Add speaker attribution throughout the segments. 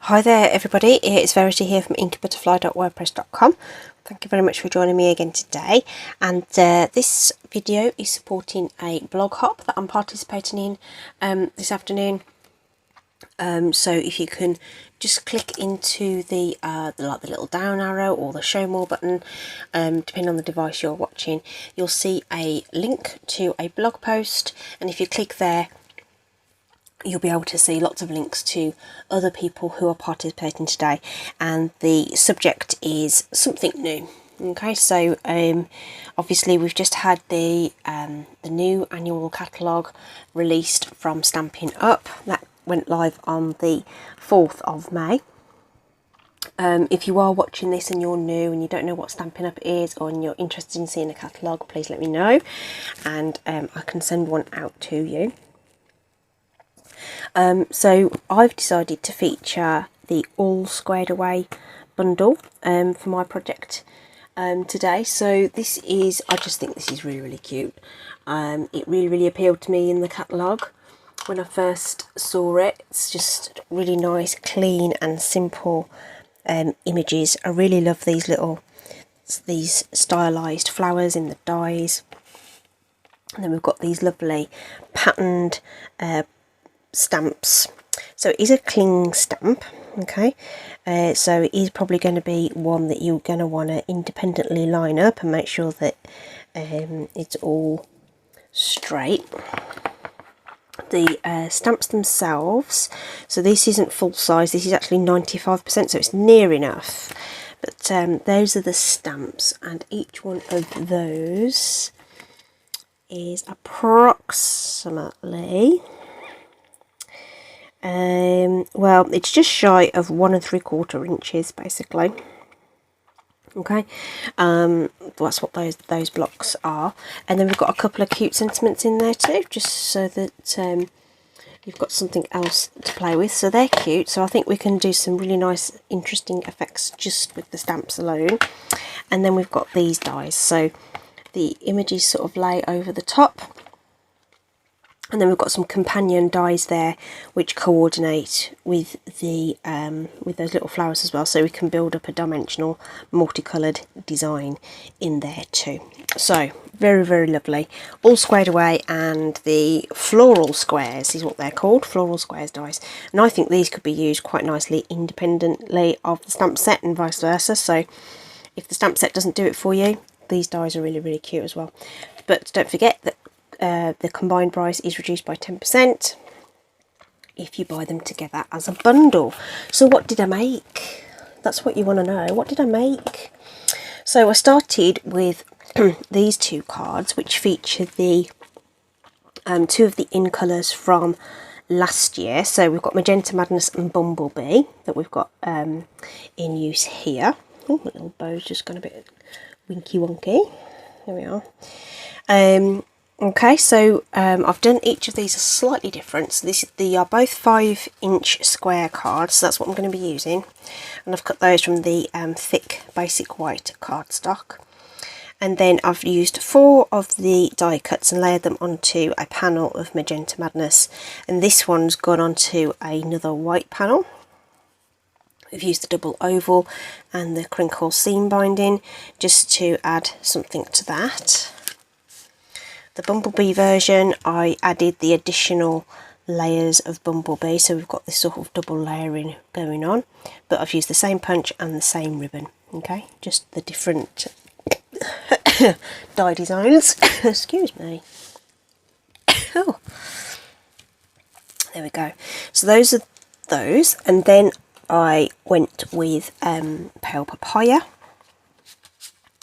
Speaker 1: Hi there everybody, it's Verity here from inkybutterfly.wordpress.com. Thank you very much for joining me again today, and this video is supporting a blog hop that I'm participating in this afternoon. So if you can just click into the little down arrow or the show more button, depending on the device you're watching, you'll see a link to a blog post, and if you click there you'll be able to see lots of links to other people who are participating today, and the subject is something new. Okay, so obviously we've just had the new annual catalogue released from Stampin Up. That went live on the 4th of May. If you are watching this and you're new and you don't know what Stampin Up is, or you're interested in seeing a catalogue, please let me know, and I can send one out to you. So I've decided to feature the All Squared Away bundle for my project today. So this is, I just think this is really cute. It really appealed to me in the catalogue when I first saw it. It's just really nice, clean and simple images. I really love these stylised flowers in the dies. And then we've got these lovely patterned stamps. So it is a cling stamp, okay, so it is probably going to be one that you're going to want to independently line up and make sure that it's all straight. The stamps themselves, so this isn't full size, this is actually 95%, so it's near enough, but those are the stamps, and each one of those is approximately well, it's just shy of 1 3/4 inches basically. Okay, that's what those blocks are, and then we've got a couple of cute sentiments in there too, just so that you've got something else to play with. So they're cute, so I think we can do some really nice interesting effects just with the stamps alone. And then we've got these dies, so the images sort of lay over the top. And then we've got some companion dies there which coordinate with the with those little flowers as well, so we can build up a dimensional multicoloured design in there too. So very lovely, all squared away, and the floral squares is what they're called, floral squares dies, and I think these could be used quite nicely independently of the stamp set and vice versa. So if the stamp set doesn't do it for you, these dies are really cute as well. But don't forget that the combined price is reduced by 10% if you buy them together as a bundle. So what did I make? That's what you want to know. What did I make? So I started with these two cards, which feature the two of the in colours from last year. So we've got Magenta Madness and Bumblebee that we've got in use here. Oh, my little bow's just gone a bit winky wonky. There we are. Okay, so I've done each of these slightly different. So they are both 5-inch square cards, so that's what I'm going to be using. And I've cut those from the thick basic white cardstock. And then I've used 4 of the die cuts and layered them onto a panel of Magenta Madness. And this one's gone onto another white panel. We've used the double oval and the crinkle seam binding just to add something to that. The Bumblebee version, I added the additional layers of Bumblebee, so we've got this sort of double layering going on, but I've used the same punch and the same ribbon, okay, just the different die designs. Excuse me. Oh, there we go. So those are those, and then I went with Pale Papaya.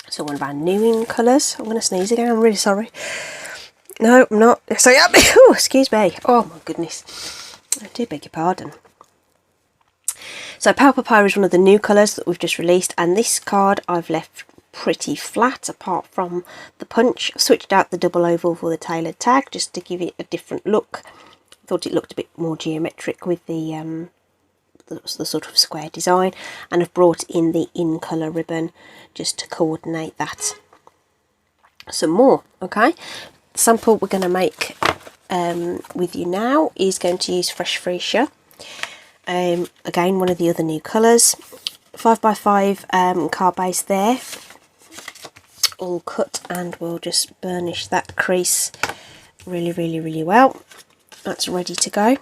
Speaker 1: So one of our new in colours. I'm going to sneeze again, I'm really sorry. No, I'm not. Yes, I am. Oh, excuse me. Oh my goodness. I do beg your pardon. So Pale Papaya is one of the new colours that we've just released, and this card I've left pretty flat apart from the punch. I've switched out the double oval for the tailored tag just to give it a different look. I thought it looked a bit more geometric with the sort of square design, and I've brought in the in colour ribbon just to coordinate that some more. Okay, the sample we're going to make with you now is going to use fresh freesia, Again, one of the other new colours. 5x5 card base there, all cut, and we'll just burnish that crease really well. That's ready to go.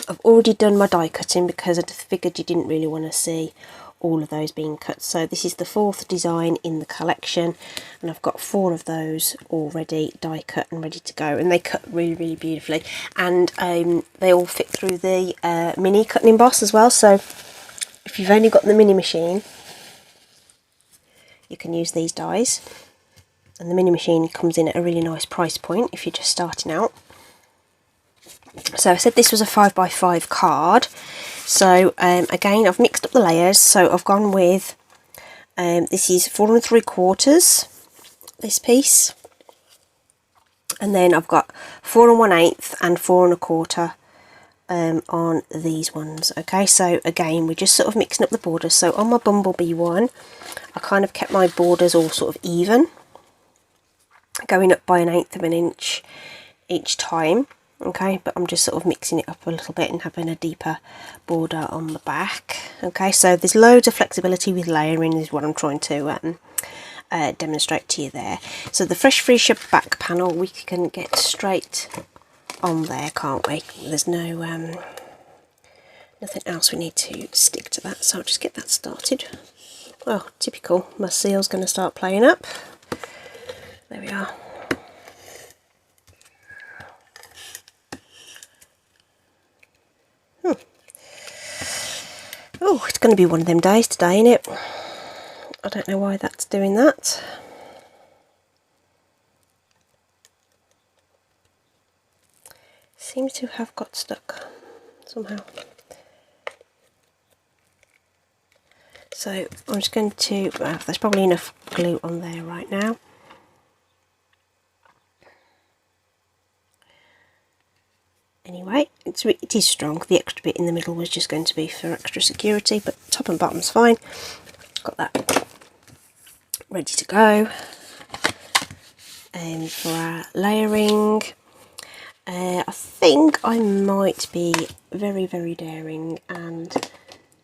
Speaker 1: I've already done my die cutting because I figured you didn't really want to see all of those being cut. So this is the 4th design in the collection, and I've got 4 of those already die cut and ready to go, and they cut really beautifully, and they all fit through the mini cut and emboss as well. So if you've only got the mini machine, you can use these dies, and the mini machine comes in at a really nice price point if you're just starting out. So I said this was a 5x5 card. So again, I've mixed up the layers. So I've gone with this is 4 3/4, this piece, and then I've got 4 1/8 and 4 1/4 on these ones. Okay, so again, we're just sort of mixing up the borders. So on my bumblebee one, I kind of kept my borders all sort of even, going up by 1/8 of an inch each time. Okay, but I'm just sort of mixing it up a little bit and having a deeper border on the back. Okay, so there's loads of flexibility with layering is what I'm trying to demonstrate to you there. So the Fresh Freesia back panel, we can get straight on there, can't we? There's no nothing else we need to stick to that, so I'll just get that started. Oh, typical, my seal's going to start playing up. There we are. Oh, it's going to be one of them days today, isn't it? I don't know why that's doing that. Seems to have got stuck somehow. So I'm just going to, well, there's probably enough glue on there right now. Anyway, it is strong. The extra bit in the middle was just going to be for extra security, but top and bottom's fine. Got that ready to go. And for our layering, I think I might be very daring and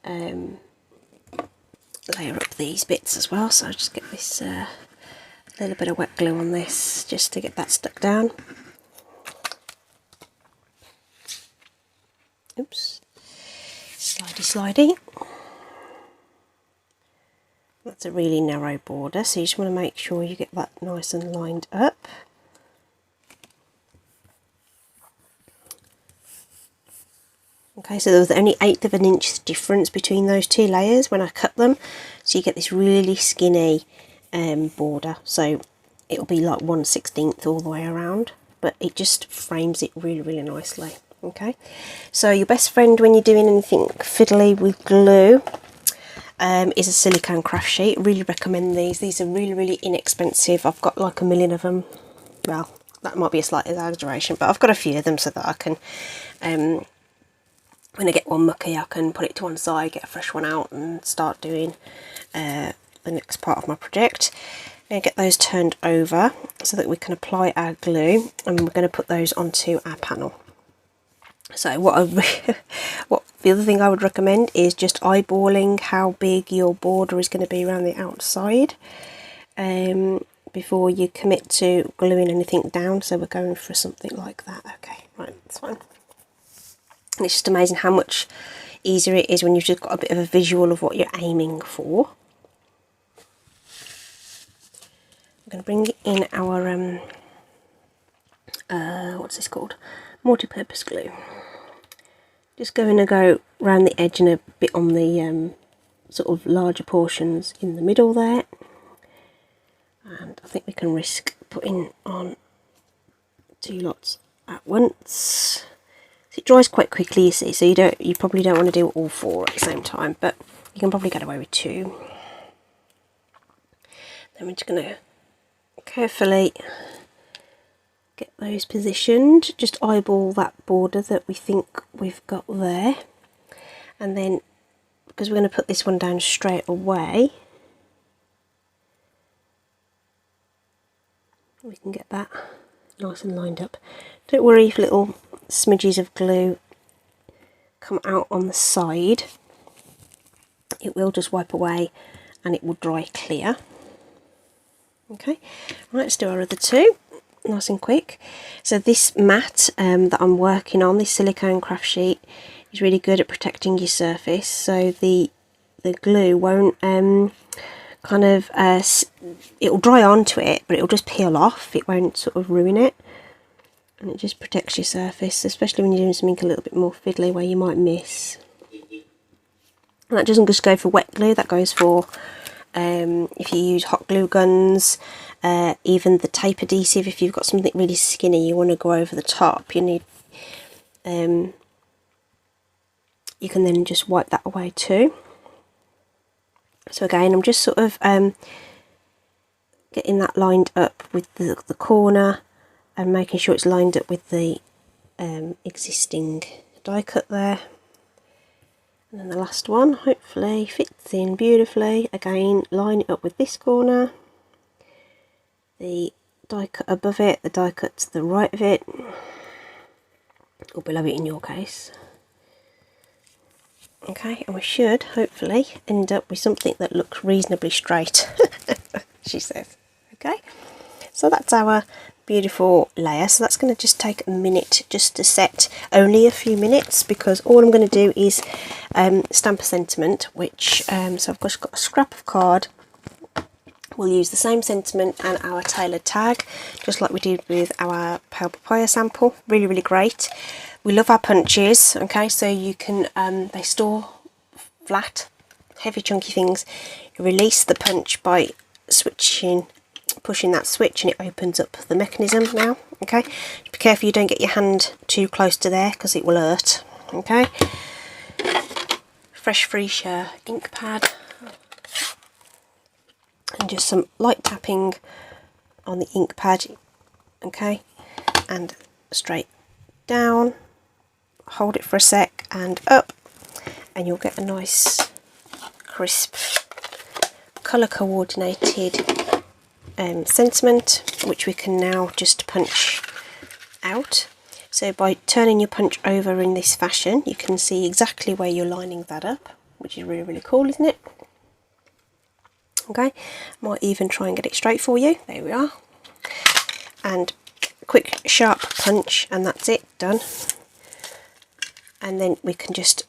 Speaker 1: layer up these bits as well. So I'll just get this little bit of wet glue on this just to get that stuck down. Oops, slidey. That's a really narrow border, so you just want to make sure you get that nice and lined up. Okay, so there was only 1/8 of an inch difference between those two layers when I cut them, so you get this really skinny border. So it'll be like 1/16 all the way around, but it just frames it really nicely. Okay, so your best friend when you're doing anything fiddly with glue is a silicone craft sheet. Really recommend these. These are really inexpensive. I've got like a million of them. Well, that might be a slight exaggeration, but I've got a few of them so that I can, when I get one mucky, I can put it to one side, get a fresh one out, and start doing the next part of my project. I'm going to get those turned over so that we can apply our glue, and we're going to put those onto our panel. So what the other thing I would recommend is just eyeballing how big your border is going to be around the outside before you commit to gluing anything down. So we're going for something like that. Okay, right, that's fine. And it's just amazing how much easier it is when you've just got a bit of a visual of what you're aiming for. I'm going to bring in our what's this called? Multi-purpose glue. Just going to go around the edge and a bit on the sort of larger portions in the middle there. And I think we can risk putting on 2 lots at once. So it dries quite quickly, you see, so you probably don't want to do all 4 at the same time, but you can probably get away with 2. Then we're just going to carefully get those positioned, just eyeball that border that we think we've got there, and then because we're going to put this one down straight away, we can get that nice and lined up. Don't worry if little smidges of glue come out on the side, it will just wipe away and it will dry clear. Okay, right, let's do our other two, nice and quick. So this mat that I'm working on, this silicone craft sheet, is really good at protecting your surface, so the glue won't kind of it'll dry onto it, but it'll just peel off, it won't sort of ruin it, and it just protects your surface, especially when you're doing something a little bit more fiddly where you might miss. And that doesn't just go for wet glue, that goes for if you use hot glue guns, even the tape adhesive. If you've got something really skinny you want to go over the top, you need you can then just wipe that away too. So again, I'm just sort of getting that lined up with the corner and making sure it's lined up with the existing die cut there. And then the last one hopefully fits in beautifully. Again, line it up with this corner, the die cut above it, the die cut to the right of it, or below it in your case. Okay, and we should hopefully end up with something that looks reasonably straight, she says. Okay, so that's our beautiful layer. So that's going to just take a minute just to set, only a few minutes, because all I'm going to do is stamp a sentiment, which so I've just got a scrap of card. We'll use the same sentiment and our tailored tag, just like we did with our pale papaya sample. Really, really great. We love our punches. Okay, so you can they store flat, heavy, chunky things. You release the punch by pushing that switch, and it opens up the mechanism now. Okay, be careful you don't get your hand too close to there because it will hurt. Okay, fresh Freesia ink pad, and just some light tapping on the ink pad. Okay, and straight down, hold it for a sec and up, and you'll get a nice crisp colour coordinated sentiment, which we can now just punch out. So by turning your punch over in this fashion, you can see exactly where you're lining that up, which is really, really cool, isn't it? Okay, might even try and get it straight for you. There we are. And quick sharp punch, and that's it, done. And then we can just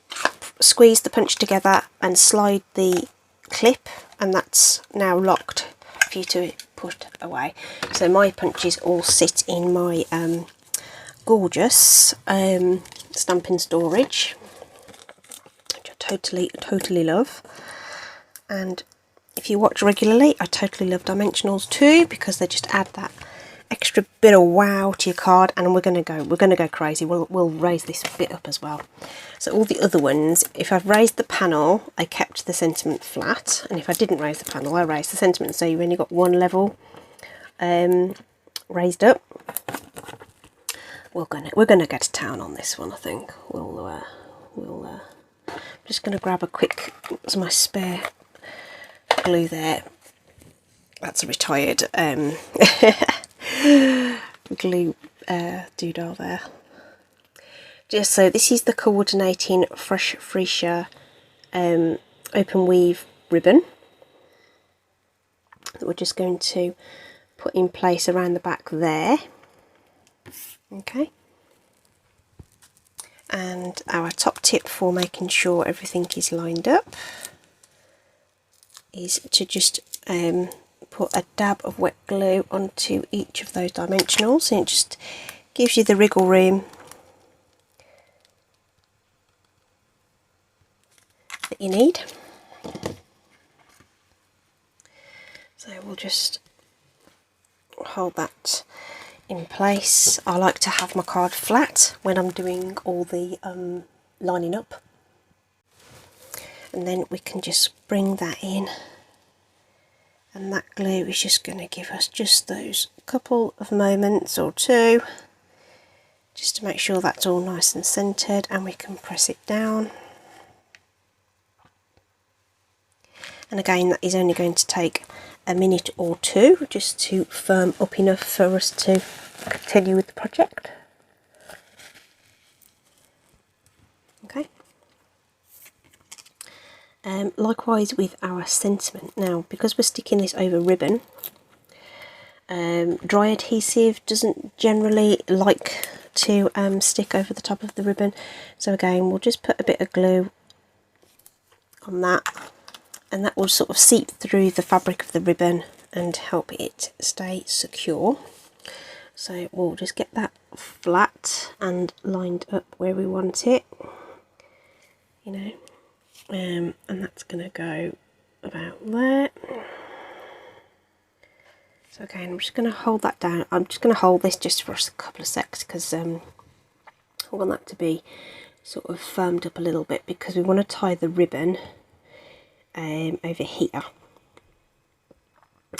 Speaker 1: squeeze the punch together and slide the clip, and that's now locked for you to put away. So my punches all sit in my gorgeous stamping storage, which I totally love. And if you watch regularly, I totally love dimensionals too, because they just add that extra bit of wow to your card. And we're gonna go crazy. We'll raise this bit up as well. So all the other ones, if I've raised the panel, I kept the sentiment flat, and if I didn't raise the panel, I raised the sentiment, so you've only got one level raised up. We're gonna get to town on this one, I think. I'm just gonna grab a quick, that's my spare glue there. That's a retired glue doodle there. Just so this is the coordinating Fresh Freesia open weave ribbon that we're just going to put in place around the back there. Okay, and our top tip for making sure everything is lined up is to just put a dab of wet glue onto each of those dimensionals, and it just gives you the wriggle room that you need. So we'll just hold that in place. I like to have my card flat when I'm doing all the lining up, and then we can just bring that in, and that glue is just going to give us just those couple of moments or two just to make sure that's all nice and centered, and we can press it down. And again, that is only going to take a minute or two just to firm up enough for us to continue with the project. Okay, Likewise with our sentiment. Now, because we're sticking this over ribbon, dry adhesive doesn't generally like to stick over the top of the ribbon, so again we'll just put a bit of glue on that, and that will sort of seep through the fabric of the ribbon and help it stay secure. So we'll just get that flat and lined up where we want it, you know, and that's going to go about there. So again, I'm just going to hold that down. I'm just going to hold this just for a couple of secs, because I want that to be sort of firmed up a little bit, because we want to tie the ribbon over here,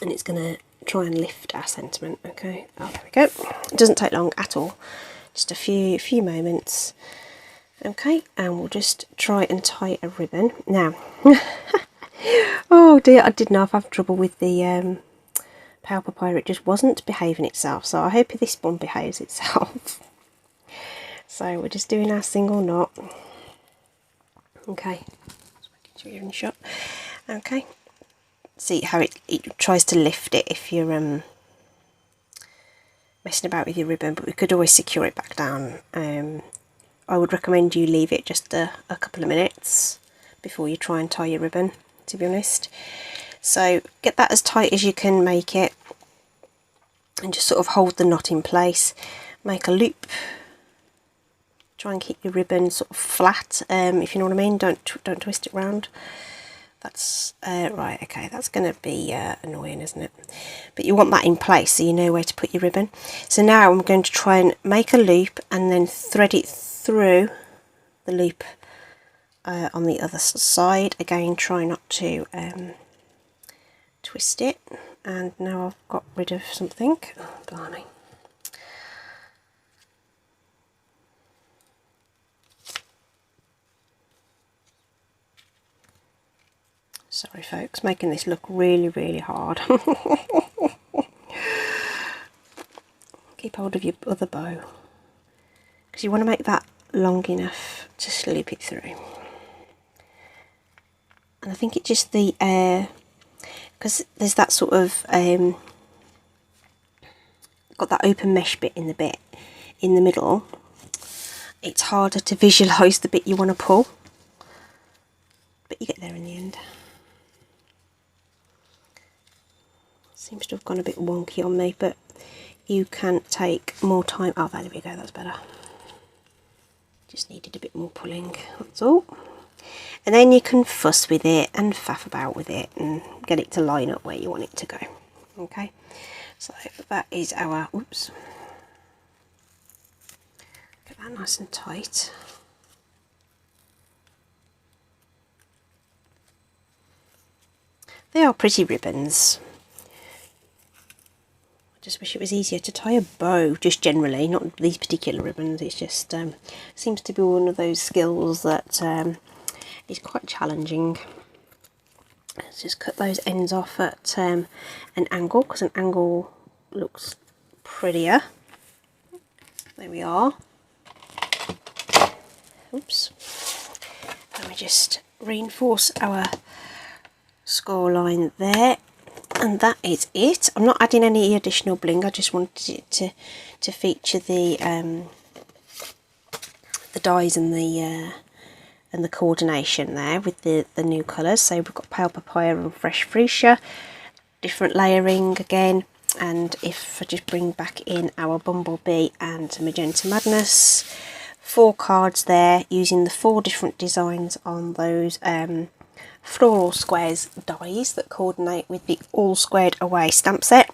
Speaker 1: and it's going to try and lift our sentiment. Okay, oh, there we go. It doesn't take long at all, just a few moments. Okay, and we'll just try and tie a ribbon now. Oh dear, I did not have trouble with the Powder Papaya. It just wasn't behaving itself, so I hope this one behaves itself. So we're just doing our single knot. Okay, just making sure you're in shot. Okay, see how it tries to lift it if you're messing about with your ribbon, but we could always secure it back down. I would recommend you leave it just a couple of minutes before you try and tie your ribbon, to be honest. So get that as tight as you can make it, and just sort of hold the knot in place. Make a loop. Try and keep your ribbon sort of flat, if you know what I mean. Don't twist it round. That's right. Okay, that's going to be annoying, isn't it? But you want that in place so you know where to put your ribbon. So now I'm going to try and make a loop and then thread it through the loop on the other side. Again, try not to twist it. And now I've got rid of something. Oh, blimey. Sorry folks, making this look really hard. Keep hold of your other bow, because you want to make that long enough to loop it through. And I think it's just the air, because there's that sort of got that open mesh bit in the middle. It's harder to visualise the bit you want to pull, but you get there in the end. Seems to have gone a bit wonky on me, but you can take more time. Oh, there we go, that's better. Just needed a bit more pulling, that's all. And then you can fuss with it and faff about with it and get it to line up where you want it to go. Okay, so that is our, oops, get that nice and tight. They are pretty ribbons. Just wish it was easier to tie a bow, just generally, not these particular ribbons. It's just seems to be one of those skills that is quite challenging. Let's just cut those ends off at an angle, because an angle looks prettier. There we are. Oops. Let me just reinforce our score line there. And that is it. I'm not adding any additional bling. I just wanted it to feature the dies and the coordination there with the new colours. So we've got Pale Papaya and Fresh Freesia, different layering again. And if I just bring back in our Bumblebee and Magenta Madness, 4 cards there using the 4 different designs on those Floral Squares dies that coordinate with the All Squared Away stamp set.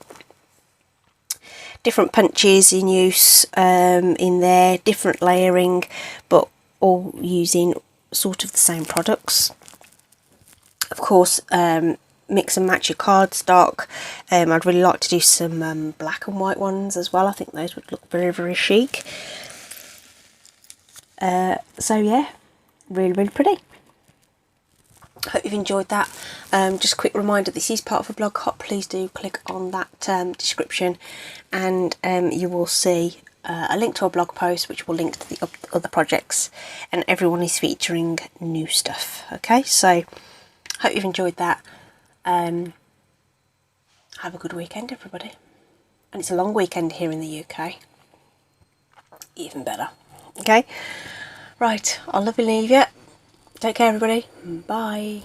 Speaker 1: Different punches in use in there, different layering, but all using sort of the same products. Of course, mix and match your cardstock. I'd really like to do some black and white ones as well. I think those would look very chic. So yeah, really pretty. Hope you've enjoyed that. Just a quick reminder, this is part of a blog hop. Please do click on that description, and you will see a link to a blog post which will link to the other projects, and everyone is featuring new stuff. Okay, so Hope you've enjoyed that. Have a good weekend, everybody. And it's a long weekend here in the UK. Even better. Okay? Right, I'll love and leave you. Take care, everybody. Bye.